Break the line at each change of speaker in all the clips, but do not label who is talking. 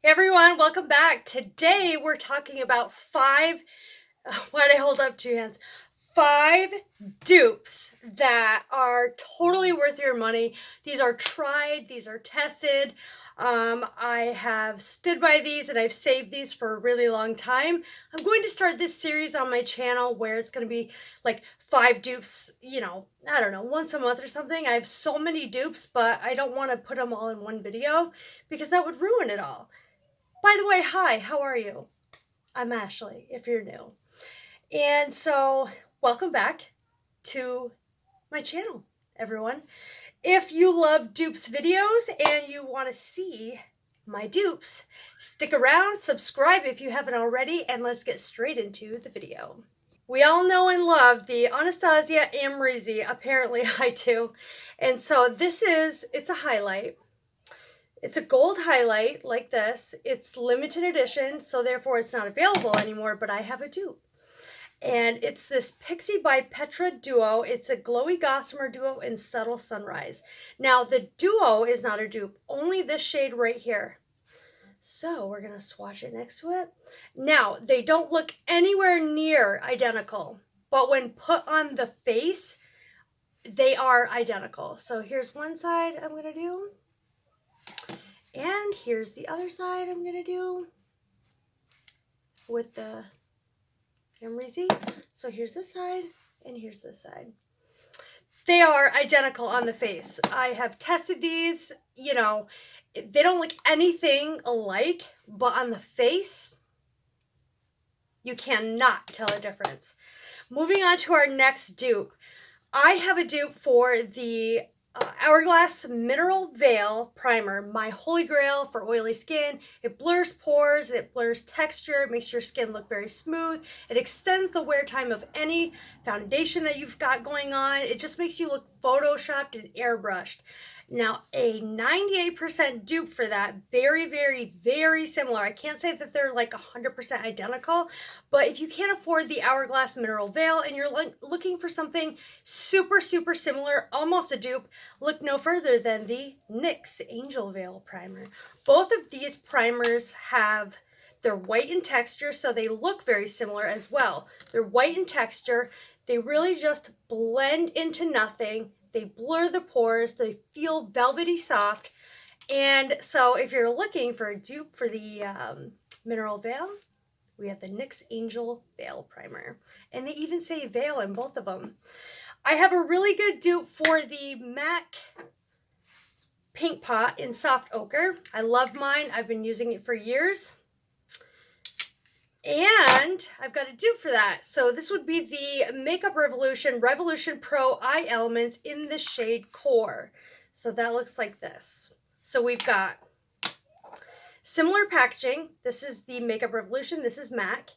Hey everyone, welcome back. Today we're talking about why'd I hold up two hands? 5 dupes that are totally worth your money. These are tried, these are tested. I have stood by these and I've saved these for a really long time. I'm going to start this series on my channel where it's going to be like 5 dupes, I don't know, once a month or something. I have so many dupes, but I don't want to put them all in one video because that would ruin it all. By the way, hi, how are you? I'm Ashley, if you're new. And so, welcome back to my channel, everyone. If you love dupes videos and you want to see my dupes, stick around, subscribe if you haven't already, and let's get straight into the video. We all know and love the Anastasia Amrezy, apparently I do. And so it's a highlight. It's a gold highlight like this. It's limited edition, so therefore it's not available anymore, but I have a dupe. And it's this Pixi by Petra Duo. It's a glowy gossamer duo in Subtle Sunrise. Now, the duo is not a dupe, only this shade right here. So we're going to swatch it next to it. Now, they don't look anywhere near identical, but when put on the face, they are identical. So here's one side I'm going to do. And here's the other side I'm going to do with the amrezy. So here's this side and here's this side. They are identical on the face. I have tested these, they don't look anything alike, but on the face, you cannot tell a difference. Moving on to our next dupe. I have a dupe for the Hourglass Mineral Veil Primer, my holy grail for oily skin. It blurs pores, it blurs texture, it makes your skin look very smooth. It extends the wear time of any foundation that you've got going on. It just makes you look photoshopped and airbrushed. Now, a 98% dupe for that, very, very, very similar. I can't say that they're like 100% identical, but if you can't afford the Hourglass Mineral Veil and you're looking for something super, super similar, almost a dupe, look no further than the NYX Angel Veil Primer. Both of these primers they're white in texture, so they look very similar as well. They're white in texture. They really just blend into nothing. They blur the pores. They feel velvety soft. And so if you're looking for a dupe for the Mineral Veil, we have the NYX Angel Veil Primer. And they even say veil in both of them. I have a really good dupe for the MAC Pink Pot in Soft Ochre. I love mine. I've been using it for years. And I've got a dupe for that. So this would be the Makeup Revolution Pro Eye Elements in the shade Core. So that looks like this. So we've got similar packaging. This is the Makeup Revolution. This is MAC.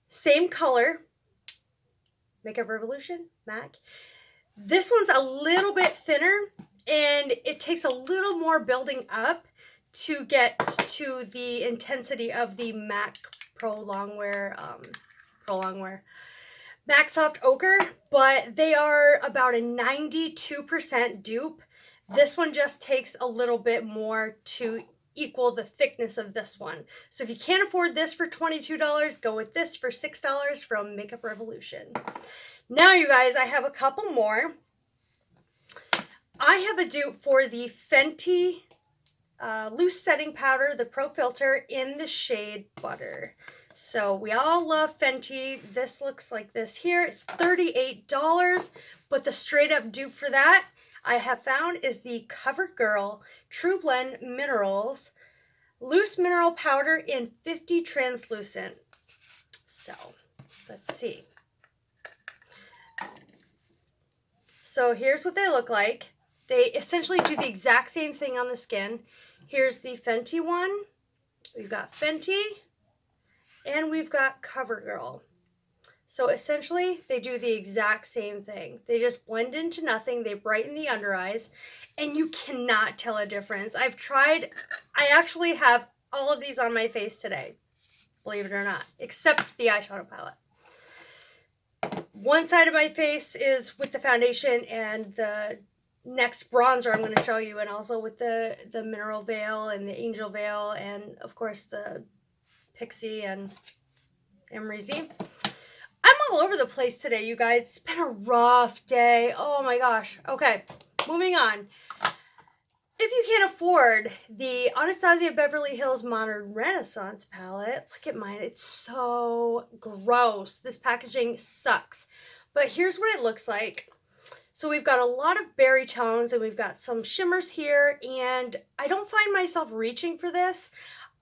Same color. Makeup Revolution, MAC. This one's a little bit thinner and it takes a little more building up to get to the intensity of the MAC Pro Longwear MAC Soft Ochre, but they are about a 92% dupe. This one just takes a little bit more to equal the thickness of this one. So if you can't afford this for $22, go with this for $6 from Makeup Revolution. Now, you guys, I have a couple more. I have a dupe for the Fenty loose setting powder, the Pro Filter in the shade Butter. So we all love Fenty. This looks like this here. It's $38, but the straight up dupe for that I have found is the Covergirl True Blend Minerals Loose Mineral Powder in 50 Translucent. So let's see. So here's what they look like. They essentially do the exact same thing on the skin. Here's the Fenty one. We've got Fenty and we've got Covergirl. So essentially, they do the exact same thing. They just blend into nothing. They brighten the under eyes, and you cannot tell a difference. I've tried. I actually have all of these on my face today, believe it or not, except the eyeshadow palette. One side of my face is with the foundation and the next bronzer I'm going to show you, and also with the Mineral Veil and the Angel Veil, and of course the Pixi and amrezy. I'm all over the place today, you guys. It's been a rough day. Oh my gosh. Okay, moving on. If you can't afford the Anastasia Beverly Hills Modern Renaissance palette, look at mine. It's so gross. This packaging sucks. But here's what it looks like. So we've got a lot of berry tones and we've got some shimmers here, and I don't find myself reaching for this.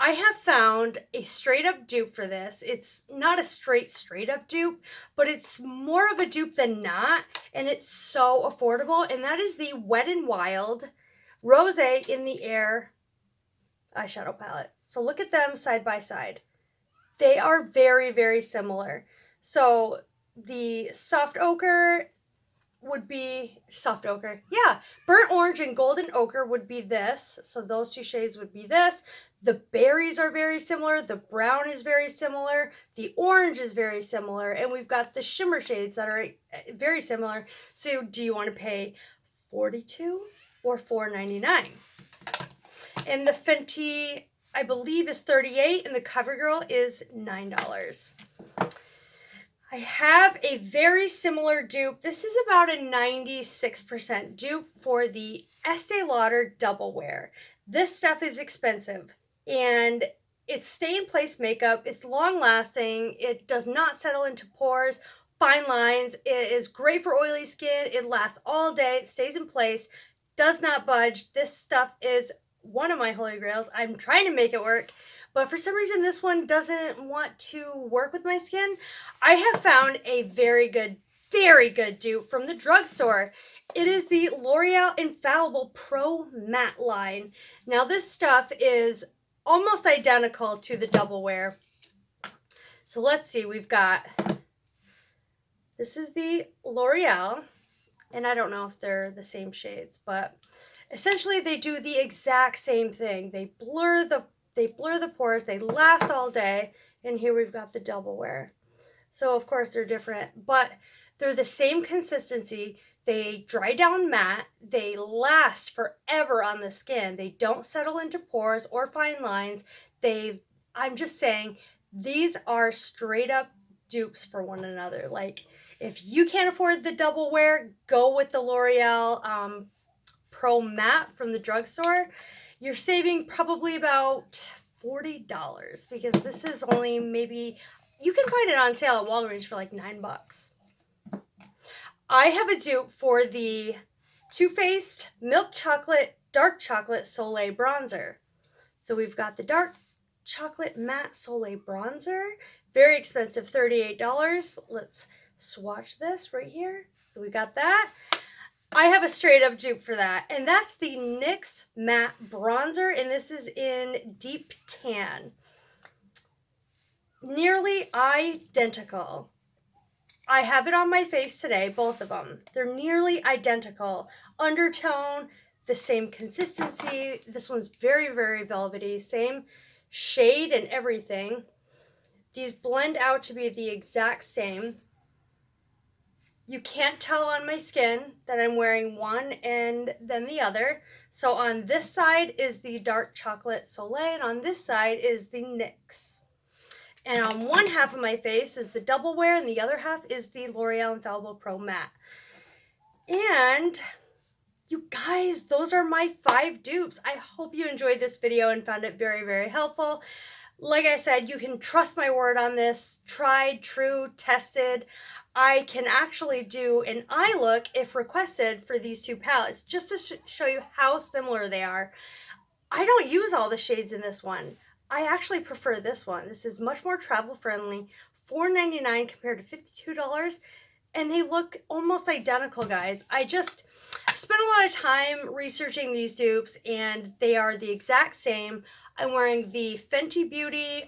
I have found a straight up dupe for this. It's not a straight up dupe, but it's more of a dupe than not, and it's so affordable, and that is the Wet n Wild Rose in the Air eyeshadow palette. So look at them side by side. They are very, very similar. So the soft ochre would be soft ochre. Yeah, burnt orange and golden ochre would be this. So those two shades would be this. The berries are very similar. The brown is very similar. The orange is very similar. And we've got the shimmer shades that are very similar. So do you want to pay $42 or $4.99? And the Fenty, I believe, is $38, and the Covergirl is $9. I have a very similar dupe. This is about a 96% dupe for the Estee Lauder Double Wear. This stuff is expensive, and it's stay-in-place makeup. It's long-lasting. It does not settle into pores, fine lines. It is great for oily skin. It lasts all day. It stays in place, does not budge. This stuff is one of my holy grails. I'm trying to make it work, but for some reason this one doesn't want to work with my skin. I have found a very good dupe from the drugstore. It is the L'Oreal Infallible Pro Matte line. Now this stuff is almost identical to the Double Wear. So let's see, we've got, this is the L'Oreal, and I don't know if they're the same shades, but essentially they do the exact same thing. They blur the pores, they last all day, and here we've got the Double Wear. So of course they're different, but they're the same consistency. They dry down matte, they last forever on the skin. They don't settle into pores or fine lines. I'm just saying, these are straight up dupes for one another. Like, if you can't afford the Double Wear, go with the L'Oreal Pro Matte from the drugstore. You're saving probably about $40 because this is only, maybe, you can find it on sale at Walgreens for like $9. I have a dupe for the Toofaced Milk Chocolate Dark Chocolate Soleil Bronzer. So we've got the Dark Chocolate Matte Soleil Bronzer. Very expensive, $38. Let's swatch this right here. So we got that. I have a straight up dupe for that, and that's the NYX Matte Bronzer, and this is in Deep Tan. Nearly identical. I have it on my face today, both of them. They're nearly identical. Undertone, the same consistency. This one's very, very velvety, same shade and everything. These blend out to be the exact same. You can't tell on my skin that I'm wearing one and then the other. So on this side is the Dark Chocolate Soleil, and on this side is the NYX. And on one half of my face is the Double Wear, and the other half is the L'Oreal Infallible Pro Matte. And you guys, those are my 5 dupes. I hope you enjoyed this video and found it very, very helpful. Like I said, you can trust my word on this. Tried, true, tested. I can actually do an eye look if requested for these 2 palettes, just to show you how similar they are. I don't use all the shades in this one. I actually prefer this one. This is much more travel friendly. $4.99 compared to $52. And they look almost identical, guys. I spent a lot of time researching these dupes, and they are the exact same. I'm wearing the Fenty Beauty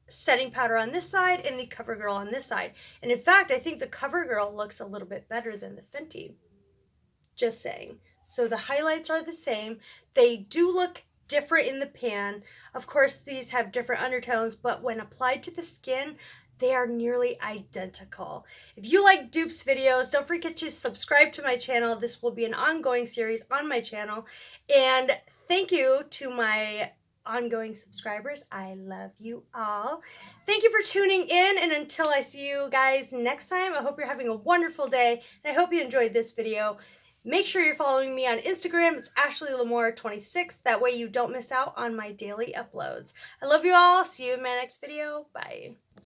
setting powder on this side and the Covergirl on this side. And in fact, I think the Covergirl looks a little bit better than the Fenty. Just saying. So the highlights are the same. They do look different in the pan. Of course, these have different undertones, but when applied to the skin, They are nearly identical. If you like dupes videos, don't forget to subscribe to my channel. This will be an ongoing series on my channel. And thank you to my ongoing subscribers. I love you all. Thank you for tuning in, and until I see you guys next time, I hope you're having a wonderful day, and I hope you enjoyed this video. Make sure you're following me on Instagram. It's AshleyLamore26. That way you don't miss out on my daily uploads. I love you all. See you in my next video. Bye.